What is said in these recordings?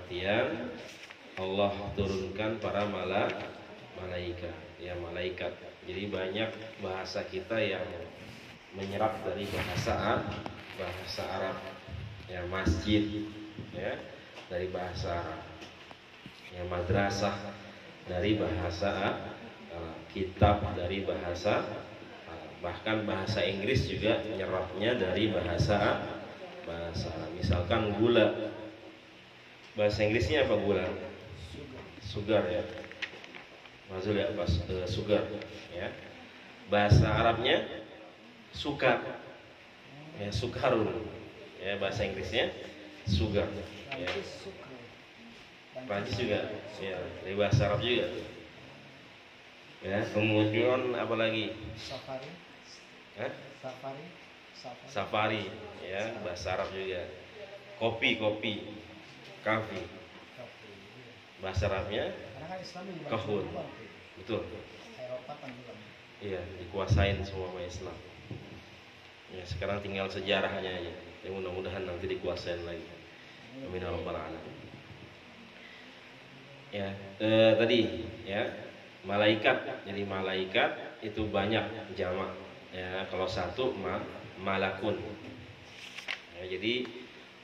artian Allah turunkan para malaikat, ya malaikat. Jadi banyak bahasa kita yang menyerap dari bahasa Arab, ya masjid, ya dari bahasa Arab, ya madrasah dari bahasa Arab, kitab dari bahasa Arab. Bahkan bahasa Inggris juga menyerapnya dari bahasa Arab. Misalkan gula, bahasa Inggrisnya apa gula? Sugar, ya. Mazul ya, sugar, ya. Bahasa Arabnya suka, ya sukarun, ya bahasa Inggrisnya sugar, ya. Prancis juga, ya dari bahasa Arab juga, ya. Kemudian apa lagi? Safari, ya bahasa Arab juga. Kopi, kafe, bahasa Arabnya kahun, betul. Iya, dikuasain semua sama Islam. Ya, sekarang tinggal sejarahnya aja. Ya, mudah-mudahan nanti dikuasain lagi. Amin ya rabbal alamin. Ya, tadi ya malaikat. Jadi malaikat itu banyak jamak. Ya, kalau satu malakun. Ya, jadi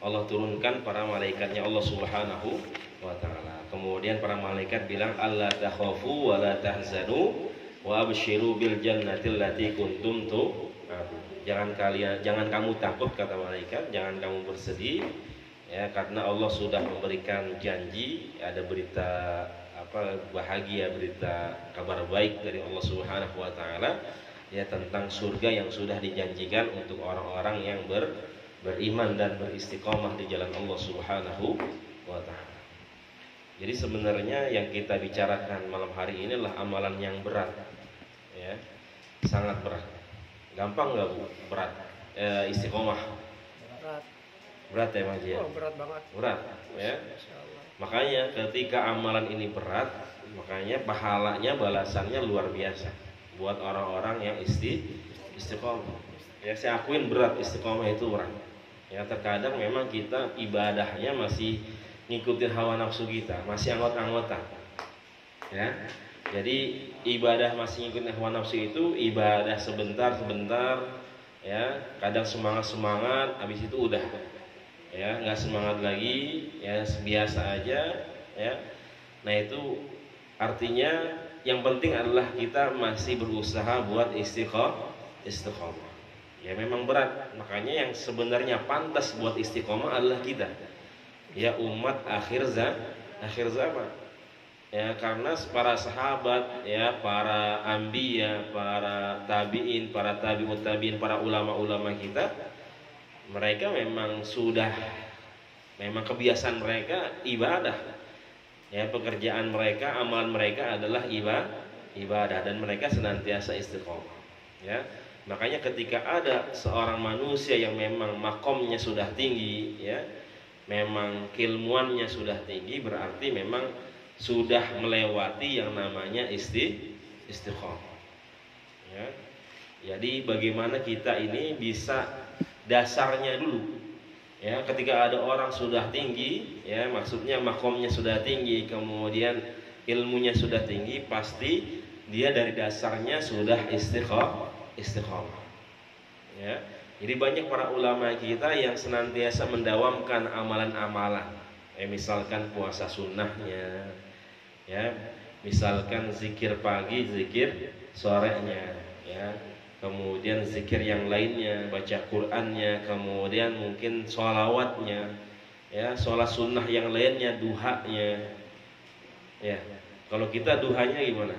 Allah turunkan para malaikatnya Allah Subhanahu wa taala. Kemudian para malaikat bilang alla takhafu wa la tahzanu wa abshiru bil jannati allati kuntum tu'adun. Jangan kamu takut, kata malaikat, jangan kamu bersedih, ya karena Allah sudah memberikan janji, ada berita bahagia, berita kabar baik dari Allah Subhanahu wa taala, ya tentang surga yang sudah dijanjikan untuk orang-orang yang beriman dan beristiqomah di jalan Allah Subhanahu wa taala. Jadi sebenarnya yang kita bicarakan malam hari ini adalah amalan yang berat, ya, sangat berat. Gampang nggak Bu? Berat. Istiqomah. Berat ya Mas ya? Oh, berat banget. Berat, ya. Makanya ketika amalan ini berat, makanya pahalanya, balasannya luar biasa buat orang-orang yang istiqomah. Ya saya akuin berat, istiqomah itu berat. Ya terkadang memang kita ibadahnya masih ngikutin hawa nafsu kita, masih anggota-anggota. Ya. Jadi ibadah masih ngikutin hawa nafsu itu ibadah sebentar, ya. Kadang semangat, habis itu udah. Ya, nggak semangat lagi, ya biasa aja, ya. Nah, itu artinya yang penting adalah kita masih berusaha buat istiqomah. Ya memang berat, makanya yang sebenarnya pantas buat istiqomah adalah kita. Ya umat akhir zaman. Ya karena para sahabat, ya para anbiya, para tabi'in, para tabi'ut tabi'in, para ulama-ulama kita, mereka memang kebiasaan mereka ibadah. Ya pekerjaan mereka, amalan mereka adalah ibadah dan mereka senantiasa istiqomah. Ya. Makanya ketika ada seorang manusia yang memang makomnya sudah tinggi, ya, memang keilmuannya sudah tinggi, berarti memang sudah melewati yang namanya istiqomah. Ya. Jadi bagaimana kita ini bisa dasarnya dulu. Ya, ketika ada orang sudah tinggi, ya maksudnya makomnya sudah tinggi, kemudian ilmunya sudah tinggi, pasti dia dari dasarnya sudah istiqomah. Ya. Jadi banyak para ulama kita yang senantiasa mendawamkan amalan-amalan. Misalkan puasa sunnahnya, ya, misalkan zikir pagi, zikir sorenya, ya, kemudian zikir yang lainnya, baca Qur'annya, kemudian mungkin sholawatnya, ya, sholat sunnah yang lainnya, duhanya, ya. Kalau kita duhanya gimana?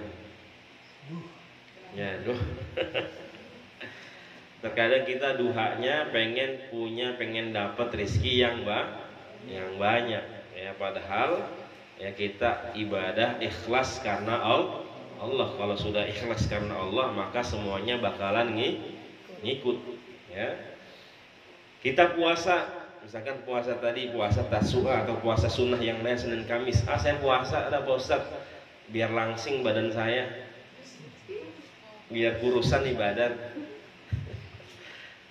Ya, terkadang kita duhanya pengen dapat rezeki yang banyak, ya padahal ya kita ibadah ikhlas karena Allah. Kalau sudah ikhlas karena Allah, maka semuanya bakalan ngikut, ya. Kita puasa, misalkan puasa tadi, puasa tasu'a atau puasa sunnah yang lain Senin Kamis. Saya puasa ada Pak Ustaz, biar langsing badan saya, biar kurusan di badan.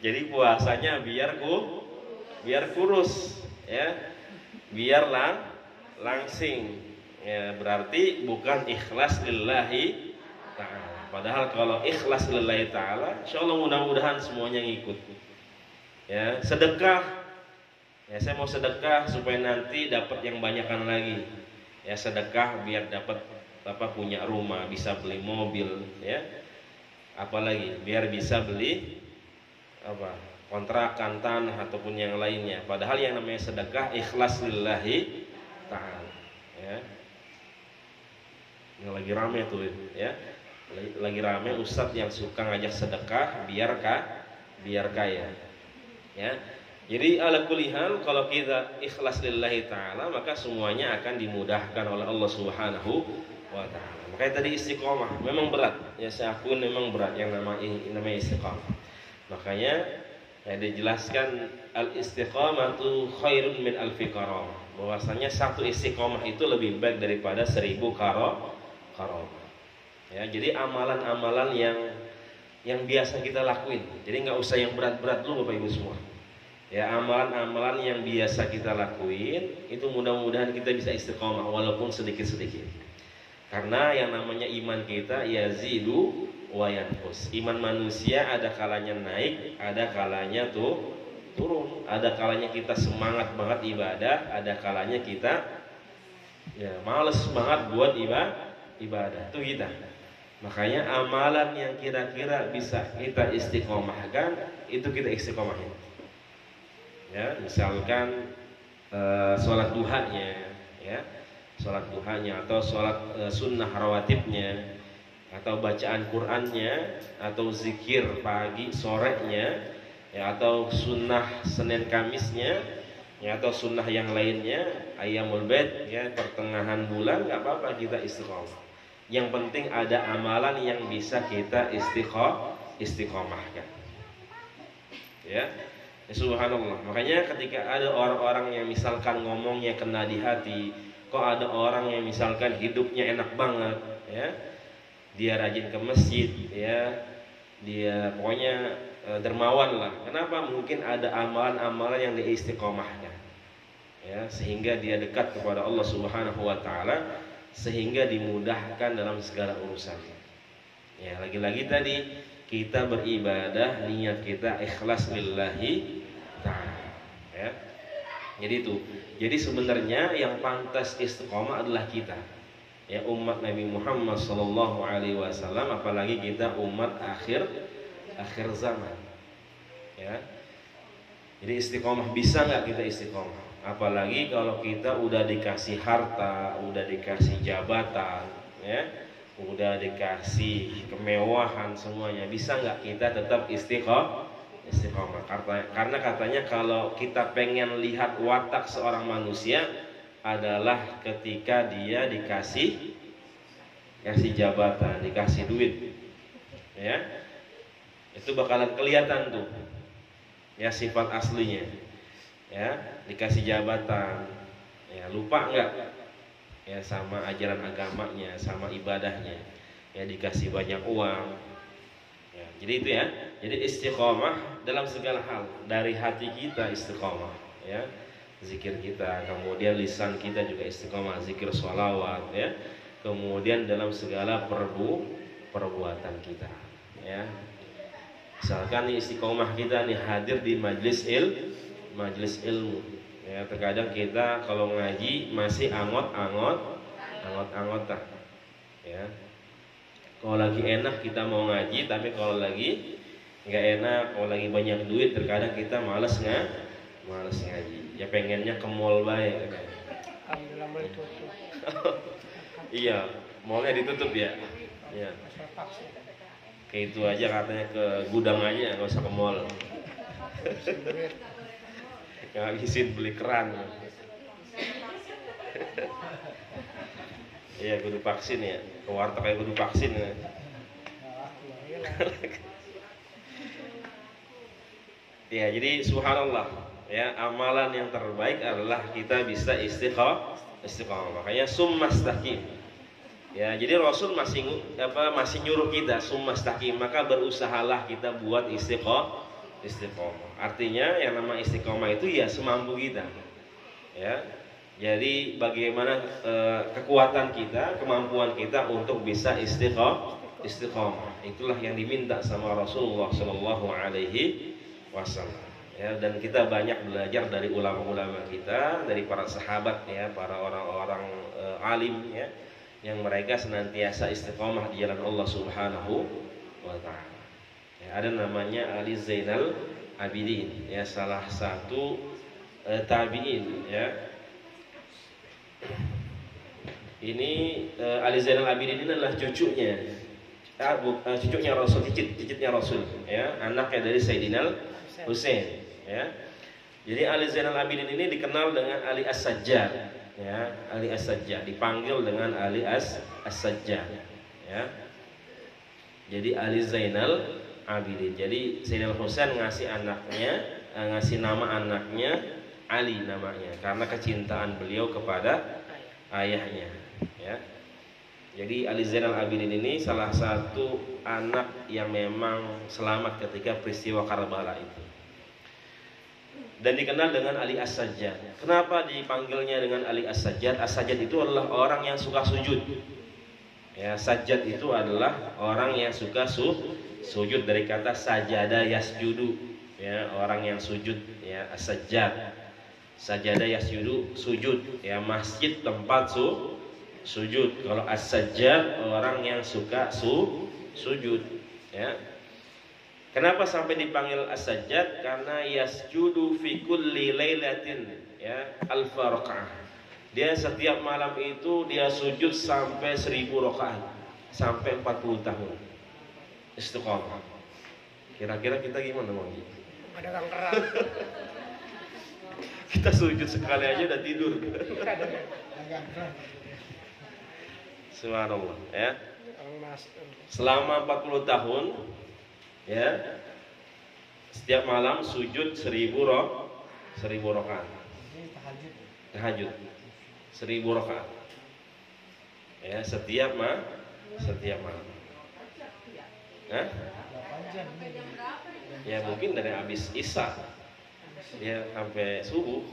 Jadi puasanya biar kurus, ya, biar langsing. Ya, berarti bukan ikhlas lillahi ta'ala. Padahal kalau ikhlas lillahi ta'ala, insyaallah mudah-mudahan semuanya ngikut. Ya, sedekah. Ya, saya mau sedekah supaya nanti dapat yang banyakan lagi. Ya, sedekah biar dapat punya rumah, bisa beli mobil, ya. Apalagi biar bisa beli kontrakan tanah ataupun yang lainnya. Padahal yang namanya sedekah ikhlas lillahi ta'ala, ya. Yang lagi rame tuh, ya. Lagi rame ustadz yang suka ngajak sedekah biar kaya. Ya. Jadi ala kulli hal, kalau kita ikhlas lillahi ta'ala, maka semuanya akan dimudahkan oleh Allah Subhanahu wa ta'ala. Makanya tadi istiqomah memang berat. Ya, saya akui memang berat yang namanya istiqomah. Makanya ya, dijelaskan al-istiqamatu khairun min alfi karamah. Bahwasanya satu istiqomah itu lebih baik daripada 1000 karamah. Ya, jadi amalan-amalan yang biasa kita lakuin. Jadi nggak usah yang berat-berat dulu Bapak Ibu semua. Ya, amalan-amalan yang biasa kita lakuin itu mudah-mudahan kita bisa istiqomah walaupun sedikit-sedikit. Karena yang namanya iman kita yazidu wa yanqus. Iman manusia ada kalanya naik, ada kalanya turun. Ada kalanya kita semangat banget ibadah, ada kalanya kita ya males banget buat ibadah. Itu kita. Makanya amalan yang kira-kira bisa kita istiqomahkan, itu kita istiqomahin. Ya, misalkan sholat duhanya, ya, sholat duhanya atau sholat sunnah rawatibnya, atau bacaan Qur'annya, atau zikir pagi sorenya, ya, atau sunnah Senin Kamisnya, ya, atau sunnah yang lainnya, Ayyamul Bait, ya, pertengahan bulan, nggak apa-apa kita istiqomah. Yang penting ada amalan yang bisa kita istiqomahkan. Ya. Subhanallah. Makanya ketika ada orang-orang yang misalkan ngomongnya kena di hati, kok ada orang yang misalkan hidupnya enak banget, ya, dia rajin ke masjid, ya, dia pokoknya dermawan lah. Kenapa? Mungkin ada amalan-amalan yang diistiqomahkan, ya, sehingga dia dekat kepada Allah Subhanahu wa ta'ala, sehingga dimudahkan dalam segala urusan. Ya, lagi-lagi tadi kita beribadah, niat kita ikhlas lillahi ta'ala, ya. Jadi itu. Jadi sebenarnya yang pantas istiqomah adalah kita, ya, umat Nabi Muhammad sallallahu alaihi wasallam, apalagi kita umat akhir zaman, ya. Jadi istiqomah, bisa nggak kita istiqomah? Apalagi kalau kita udah dikasih harta, udah dikasih jabatan, ya, udah dikasih kemewahan semuanya, bisa nggak kita tetap istiqomah? Karena katanya kalau kita pengen lihat watak seorang manusia adalah ketika dia dikasih jabatan, dikasih duit, ya, itu bakalan kelihatan tuh, ya, sifat aslinya, ya, dikasih jabatan, ya, lupa nggak, ya, sama ajaran agamanya, sama ibadahnya, ya, dikasih banyak uang, ya. Jadi itu, ya, jadi istiqomah dalam segala hal, dari hati kita istiqomah, ya, zikir kita, kemudian lisan kita juga istiqomah, zikir sholawat, ya, kemudian dalam segala perbuatan kita, ya. Misalkan nih istiqomah kita nih hadir di majelis ilmu, ya, terkadang kita kalau ngaji masih angot-angotan, ya. Kalau lagi enak kita mau ngaji, tapi kalau lagi nggak enak, kalau lagi banyak duit, terkadang kita males ngaji. Ya pengennya ke mall baik. Alhamdulillah mall ditutup. Iya, mallnya ditutup, ya. Ya. Kayak itu aja katanya, ke gudang aja, nggak usah ke mall. Ngabisin beli keran. Iya, kudu vaksin, ya. Ke warteg kayak kudu vaksin, ya. Ya, jadi subhanallah, ya, amalan yang terbaik adalah kita bisa istiqomah. Makanya summastaqim. Ya, jadi Rasul masih nyuruh kita summastaqim, maka berusahalah kita buat istiqomah. Artinya yang nama istiqomah itu ya semampu kita. Ya. Jadi bagaimana kekuatan kita, kemampuan kita untuk bisa istiqomah. Itulah yang diminta sama Rasulullah Shallallahu Alaihi Wasallam. Ya, dan kita banyak belajar dari ulama-ulama kita, dari para sahabat ya, para orang-orang alim ya, yang mereka senantiasa istiqomah di jalan Allah Subhanahu wa Ta'ala. Ya, ada namanya Ali Zainal Abidin, ya, salah satu tabi'in ya. Ini Ali Zainal Abidin ini adalah cucunya Rasul, cicitnya Rasul ya, anaknya dari Sayyidina Husain ya. Jadi Ali Zainal Abidin ini dikenal dengan Ali As-Sajjad ya, Ali As-Sajjad, dipanggil dengan Ali As-Sajjad ya. Jadi Ali Zainal Abidin. Jadi Sayyidina Husain ngasih nama anaknya Ali namanya karena kecintaan beliau kepada ayahnya ya. Jadi Ali Zainal Abidin ini salah satu anak yang memang selamat ketika peristiwa Karbala itu. Dan dikenal dengan Ali As-Sajjad. Kenapa dipanggilnya dengan Ali As-Sajjad? As-Sajjad itu adalah orang yang suka sujud. Ya, sajjad itu adalah orang yang suka sujud, dari kata sajada yasjudu. Ya, orang yang sujud ya, as-sajjad. Sajada yasjudu, sujud ya, masjid tempat sujud. Kalau as-sajjad orang yang suka sujud ya. Kenapa sampai dipanggil as-sajjad? Karena yasjudu fi kulli lailatin ya alfa rakaah. Dia setiap malam itu dia sujud sampai 1000 rakaat, sampai 40 tahun istiqomah. Kira-kira kita gimana Bang? Ada keras. Kita sujud sekali aja udah tidur. Subhanallah ya. Selama 40 tahun ya, setiap malam sujud 1000 rakaat. Tahajud 1000 rakaat. Ya, setiap malam. Hah? Ya mungkin dari habis Isya ya sampai subuh.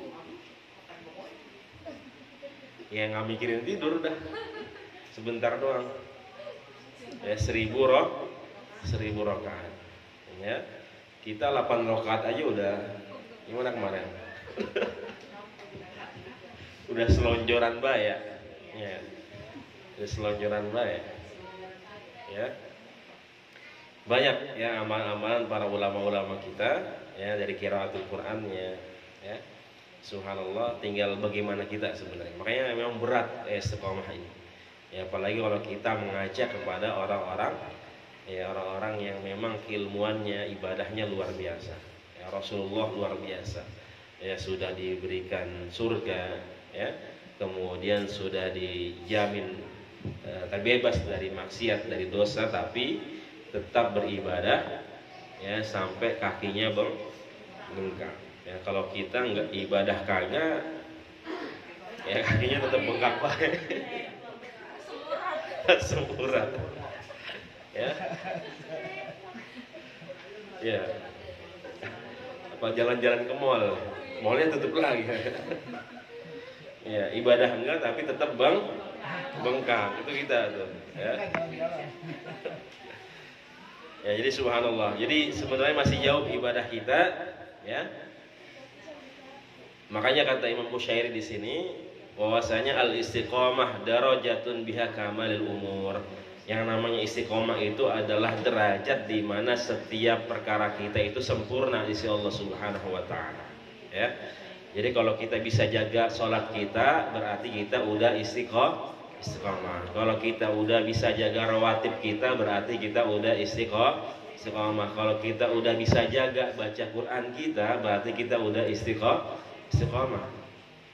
Ya nggak mikirin tidur udah. Sebentar doang. Ya 1000 rakaat. Ya. Kita 8 rakaat aja udah gimana kemarin? Udah selonjoran bae ya. Ya. Udah selonjoran bae. Ya. Banyak ya amalan-amalan para ulama-ulama kita ya, dari qiraatul Quran ya. Subhanallah, tinggal bagaimana kita sebenarnya. Makanya memang berat istiqomah ini. Ya, apalagi kalau kita mengajak kepada orang-orang yang memang keilmuannya, ibadahnya luar biasa. Ya, Rasulullah luar biasa. Ya, sudah diberikan surga ya. Kemudian sudah dijamin terbebas dari maksiat, dari dosa, tapi tetap beribadah ya sampai kakinya bengkak. Ya, kalau kita nggak ibadah kagak, ya kakinya tetap bengkak baik. Sempurna. Ya. Ya. Apa jalan-jalan ke mall, mallnya tutup lagi. Ya, ibadah enggak tapi tetap bengkak. Itu kita tuh. Ya. Ya, jadi subhanallah. Jadi sebenarnya masih jauh ibadah kita, ya. Makanya kata Imam Bushairi di sini, bahwasanya al-istiqomah darajatun biha kamalil umur. Yang namanya istiqomah itu adalah derajat di mana setiap perkara kita itu sempurna di sisi Allah Subhanahu wa taala. Ya. Jadi kalau kita bisa jaga sholat kita, berarti kita udah istiqomah. Kalau kita udah bisa jaga rawatib kita, berarti kita udah istiqomah. Kalau kita udah bisa jaga baca Quran kita, berarti kita udah istiqomah.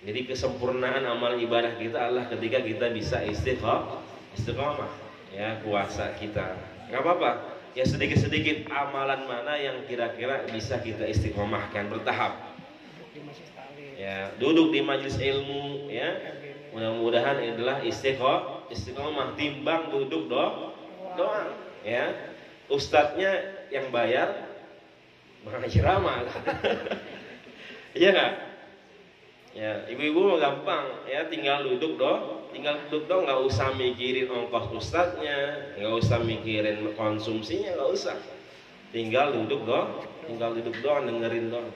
Jadi kesempurnaan amal ibadah kita adalah ketika kita bisa istiqomah. Ya, puasa kita nggak apa-apa. Ya, sedikit-sedikit amalan mana yang kira-kira bisa kita istiqomahkan bertahap. Ya, duduk di majelis ilmu ya. Mudah-mudahan adalah istiqomah, timbang duduk doang ya. Ustadznya yang bayar Bang Haji Rama. Iya nggak? Ya, ibu-ibu mah gampang, ya tinggal duduk dong, nggak usah mikirin ongkos ustadznya, nggak usah mikirin konsumsinya, nggak usah. Tinggal duduk doang, dengerin doang.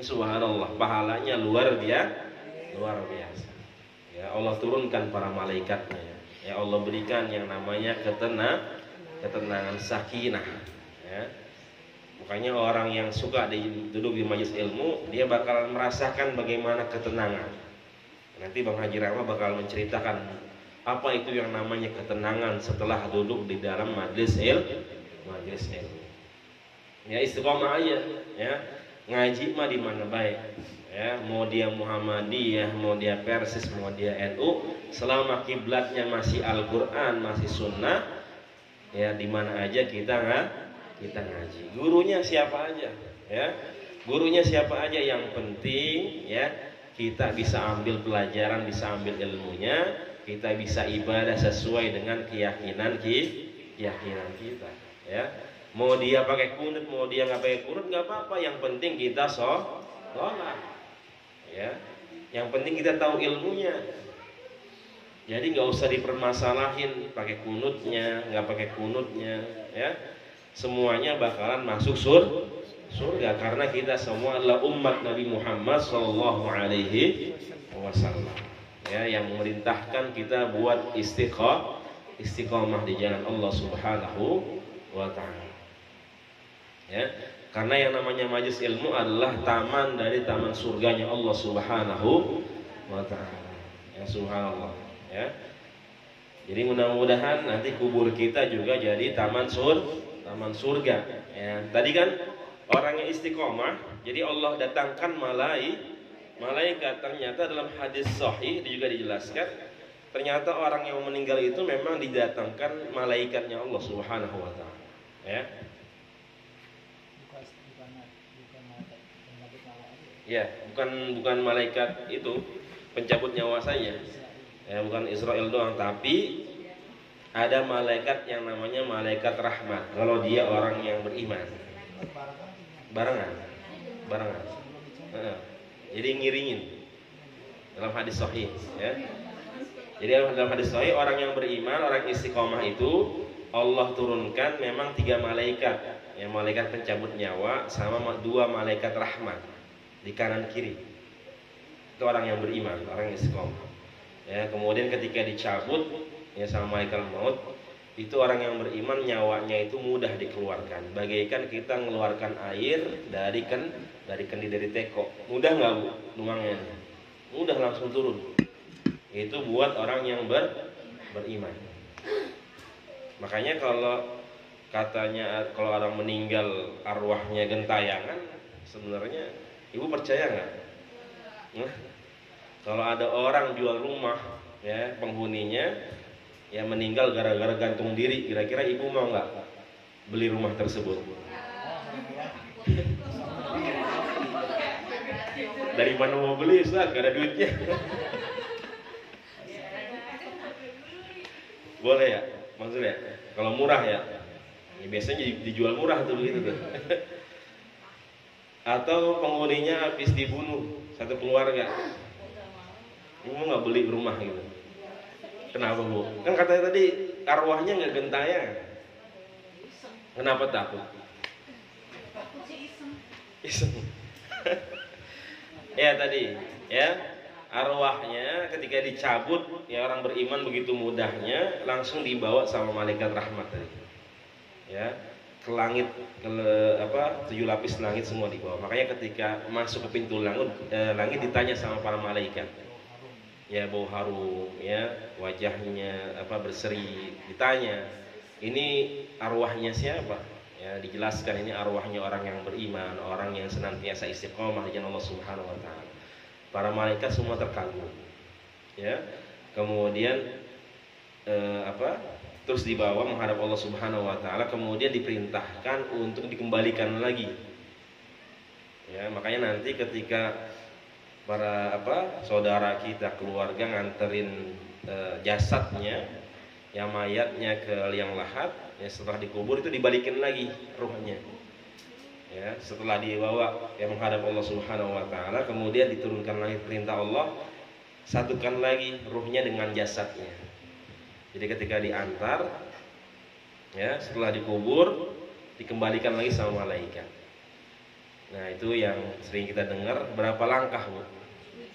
Subhanallah, pahalanya luar biasa. Ya, Allah turunkan para malaikatnya. Ya, Allah berikan yang namanya ketenangan, sakinah. Ya. Makanya orang yang suka duduk di majelis ilmu, dia bakal merasakan bagaimana ketenangan. Nanti Bang Haji Rama bakal menceritakan apa itu yang namanya ketenangan setelah duduk di dalam majelis ilmu. Ya, istiqomah aja, ya. Ngaji mah di mana baik. Ya, mau dia Muhammadiyah, mau dia Persis, mau dia NU, selama kiblatnya masih Al-Qur'an, masih sunnah, ya di mana aja kita ngaji. Gurunya siapa aja, ya. Gurunya siapa aja, yang penting ya kita bisa ambil pelajaran, bisa ambil ilmunya, kita bisa ibadah sesuai dengan keyakinan kita, ya. Mau dia pakai kunut, mau dia nggak pakai kunut, nggak apa-apa. Yang penting kita sholat, ya. Yang penting kita tahu ilmunya. Jadi nggak usah dipermasalahin pakai kunutnya, nggak pakai kunutnya, ya. Semuanya bakalan masuk surga karena kita semua adalah umat Nabi Muhammad sallallahu alaihi wasallam. Ya, yang memerintahkan kita buat istiqomah di jalan Allah Subhanahu wa taala. Ya, karena yang namanya majelis ilmu adalah taman dari taman surganya Allah Subhanahu wa taala. Ya, subhanallah, ya. Jadi mudah-mudahan nanti kubur kita juga jadi taman surga. Ya, tadi kan orang yang istiqomah, jadi Allah datangkan malaikat. Ternyata dalam hadis sahih juga dijelaskan, ternyata orang yang meninggal itu memang didatangkan malaikatnya Allah Subhanahu wa taala. Ya. Ya, bukan malaikat itu pencabut nyawa saja. Ya, bukan Israel doang, tapi ada malaikat yang namanya malaikat rahmat kalau dia orang yang beriman. Barengan. Jadi ngiringin dalam hadis sahih, ya. Jadi dalam hadis sahih, orang yang beriman, orang istiqomah itu Allah turunkan memang 3 malaikat, yang malaikat pencabut nyawa sama 2 malaikat rahmat di kanan kiri. Itu orang yang beriman, orang yang istiqomah. Ya, kemudian ketika dicabut ya sama malaikat maut, itu orang yang beriman nyawanya itu mudah dikeluarkan, bagaikan kita mengeluarkan air dari kendi dari teko. Mudah nggak bu nuangnya? Mudah, langsung turun. Itu buat orang yang beriman. Makanya kalau katanya kalau orang meninggal arwahnya gentayangan, sebenarnya ibu percaya nggak? Nah, kalau ada orang jual rumah, ya penghuninya yang meninggal gara-gara gantung diri, kira-kira ibu mau nggak beli rumah tersebut? Dari mana mau beli, Ustaz? Gak ada duitnya. Boleh ya, maksudnya kalau murah ya biasanya dijual murah tuh begitu tuh. Atau penghuninya habis dibunuh satu keluarga, ibu mau nggak beli rumah gitu? Kenapa bu? Kan katanya tadi arwahnya nggak gentayangan. Kenapa takut? Iseng. Ya tadi, ya arwahnya ketika dicabut, ya orang beriman begitu mudahnya langsung dibawa sama malaikat rahmat tadi. Ya, ke langit, ke 7 lapis langit semua dibawa. Makanya ketika masuk ke pintu langit ditanya sama para malaikat. Ya bau harum, ya wajahnya berseri, ditanya ini arwahnya siapa? Ya dijelaskan ini arwahnya orang yang beriman, orang yang senantiasa istiqomah di jalan Allah Subhanahu wa taala. Para malaikat semua terkagum. Ya. Kemudian terus dibawa menghadap Allah Subhanahu wa taala, kemudian diperintahkan untuk dikembalikan lagi. Ya, makanya nanti ketika para saudara kita, keluarga nganterin jasadnya, yang mayatnya ke liang lahat, ya setelah dikubur itu dibalikin lagi ruhnya. ya, setelah dibawa yang menghadap Allah Subhanahu wa taala, kemudian diturunkan lagi perintah Allah, satukan lagi ruhnya dengan jasadnya. Jadi ketika diantar, ya, setelah dikubur, dikembalikan lagi sama malaikat. Nah, itu yang sering kita dengar. Berapa langkah, Bu?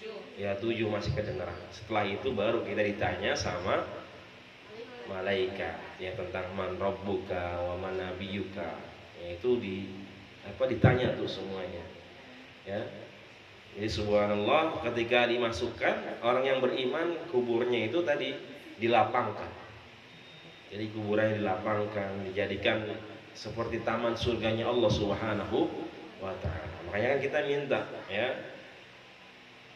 7. Ya, 7 masih kedengaran. Setelah itu baru kita ditanya sama malaikat, ya, tentang man rabbuka wa man nabiyuka. Ya, itu ditanya tuh semuanya. Ya. Jadi subhanallah, ketika dimasukkan orang yang beriman, kuburnya itu tadi dilapangkan. Jadi kuburannya dilapangkan, dijadikan seperti taman surganya Allah Subhanahu wa ta'ala. Makanya kan kita minta, ya,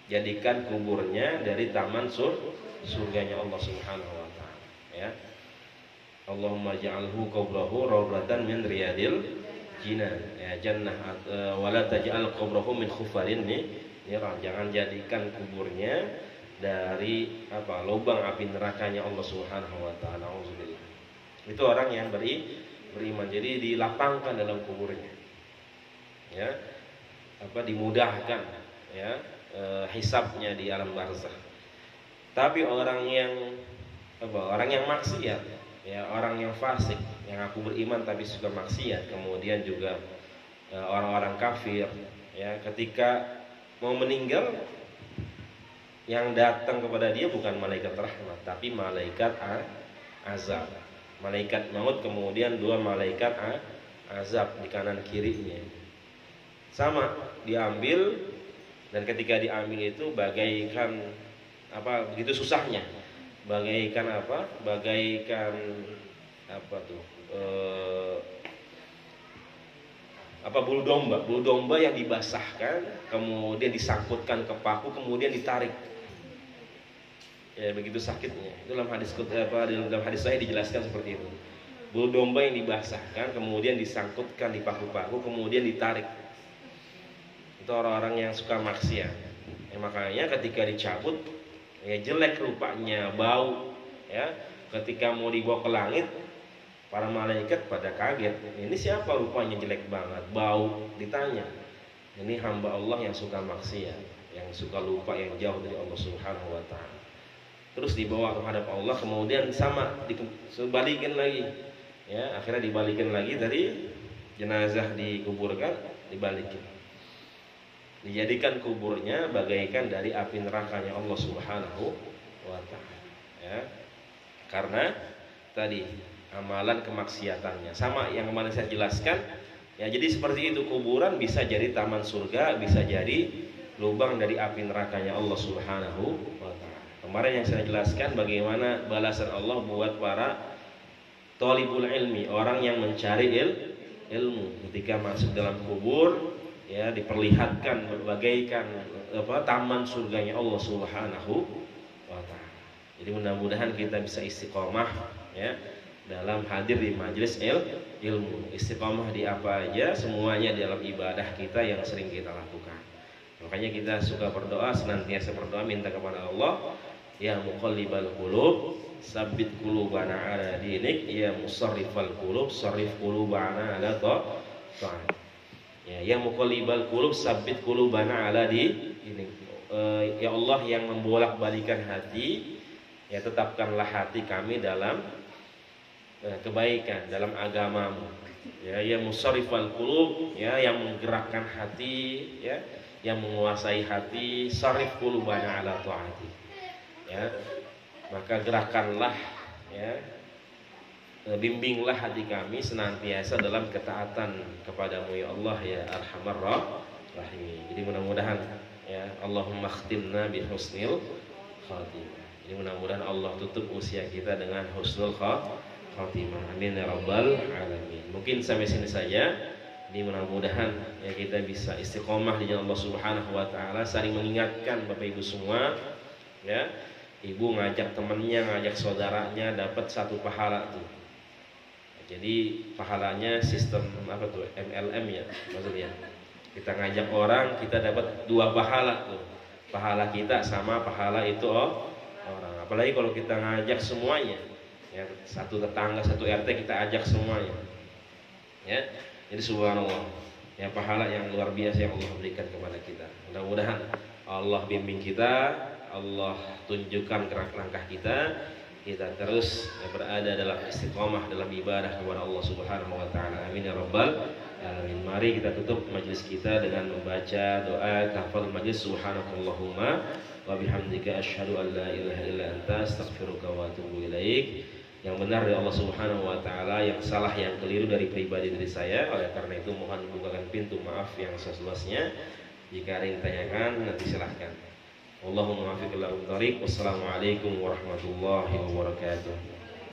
jadikan kuburnya dari taman surganya Allah Subhanahu wa ta'ala, ya. Allahumma ja'alhu qabrahu rawdatan min riyadil jinan, ya, jannah, wala taj'al qabrahu min khufarin niran. Jangan jadikan kuburnya dari lubang api nerakanya Allah Subhanahu wa ta'ala. Auzubillah. Itu orang yang beriman. Jadi dilapangkan dalam kuburnya, ya, dimudahkan, ya, hisabnya di alam barzakh. Tapi orang yang maksiat, ya, orang yang fasik, yang aku beriman tapi suka maksiat, kemudian juga orang-orang kafir, ya, ketika mau meninggal, yang datang kepada dia bukan malaikat rahmat tapi malaikat azab, malaikat maut, kemudian 2 malaikat azab di kanan kirinya. Sama, diambil, dan ketika diambil itu bagaikan begitu susahnya, bagaikan bulu domba yang dibasahkan, kemudian disangkutkan ke paku, kemudian ditarik, ya, begitu sakitnya. Itu dalam hadis saya dijelaskan seperti itu. Bulu domba yang dibasahkan, kemudian disangkutkan di paku-paku, kemudian ditarik. Itu orang-orang yang suka maksiat, ya, makanya ketika dicabut, ya, jelek rupanya, bau, ya. Ketika mau dibawa ke langit, para malaikat pada kaget. Ini siapa rupanya jelek banget, bau. Ditanya, ini hamba Allah yang suka maksiat, yang suka lupa, yang jauh dari Allah Subhanahu wa ta'ala. Terus dibawa menghadap Allah, kemudian sama dibalikin lagi, ya, akhirnya dibalikin lagi dari jenazah dikuburkan, dibalikin, dijadikan kuburnya bagaikan dari api nerakanya Allah Subhanahu wa ta'ala, ya. Karena tadi amalan kemaksiatannya sama yang kemarin saya jelaskan, ya. Jadi seperti itu, kuburan bisa jadi taman surga, bisa jadi lubang dari api nerakanya Allah Subhanahu wa ta'ala. Kemarin yang saya jelaskan bagaimana balasan Allah buat para thalibul ilmi, orang yang mencari ilmu, ketika masuk dalam kubur, ya, diperlihatkan bagaikan taman surganya Allah Subhanahu wa ta'ala. Jadi mudah-mudahan kita bisa istiqomah, ya, dalam hadir di majelis ilmu. Istiqomah di apa aja, semuanya dalam ibadah kita yang sering kita lakukan. Makanya kita suka berdoa, senantiasa berdoa minta kepada Allah, ya muqallibal qulub, sabbit qulubana ala dinik, ya musarrifal qulub, sarrif qulubana ala ta'at. Ya muqallibal qulub, sabbit qulubana ala dinik. Ya Allah yang membolak-balikan hati, ya, tetapkanlah hati kami dalam kebaikan, dalam agamamu. Ya musarrifal qulub, ya, yang menggerakkan hati, ya, yang menguasai hati, sarif qulubana ala ta'ati. Ya, maka gerakanlah, ya, bimbinglah hati kami senantiasa dalam ketaatan kepadamu, ya Allah, ya Arhamar Rahimin. Jadi mudah-mudahan, ya, Allahumma khtimna bi husnil khatimah. Jadi mudah-mudahan Allah tutup usia kita dengan husnul khatimah. Amin ya rabbal alamin. Mungkin sampai sini saja. Ini mudah-mudahan, ya, kita bisa istiqomah di jalan Allah Subhanahu wa ta'ala, saling mengingatkan Bapak Ibu semua, ya. Ibu ngajak temannya, ngajak saudaranya, dapat 1 pahala tuh. Jadi pahalanya sistem MLM, ya, maksudnya. Kita ngajak orang, kita dapat 2 pahala tuh. Pahala kita sama pahala itu orang. Apalagi kalau kita ngajak semuanya, ya, 1 tetangga, 1 RT kita ajak semuanya, ya. Jadi subhanallah, ya pahala yang luar biasa yang Allah berikan kepada kita. Mudah-mudahan Allah bimbing kita, Allah tunjukkan gerak langkah kita terus berada dalam istiqomah dalam ibadah kepada Allah Subhanahu wa taala. Amin ya rabbal alamin. Mari kita tutup majelis kita dengan membaca doa kafaratul majelis. Subhanakallahumma wa bihamdika asyhadu an la ilaha illa anta astaghfiruka wa atubu ilaik. Yang benar dari Allah Subhanahu wa taala, yang salah yang keliru dari pribadi dari saya. Oleh karena itu mohon bukakan pintu maaf yang seluasnya. Jika ada yang ditanyakan nanti silahkan. Allahumma muwaffiq ila thariq. Wassalamualaikum warahmatullahi wabarakatuh.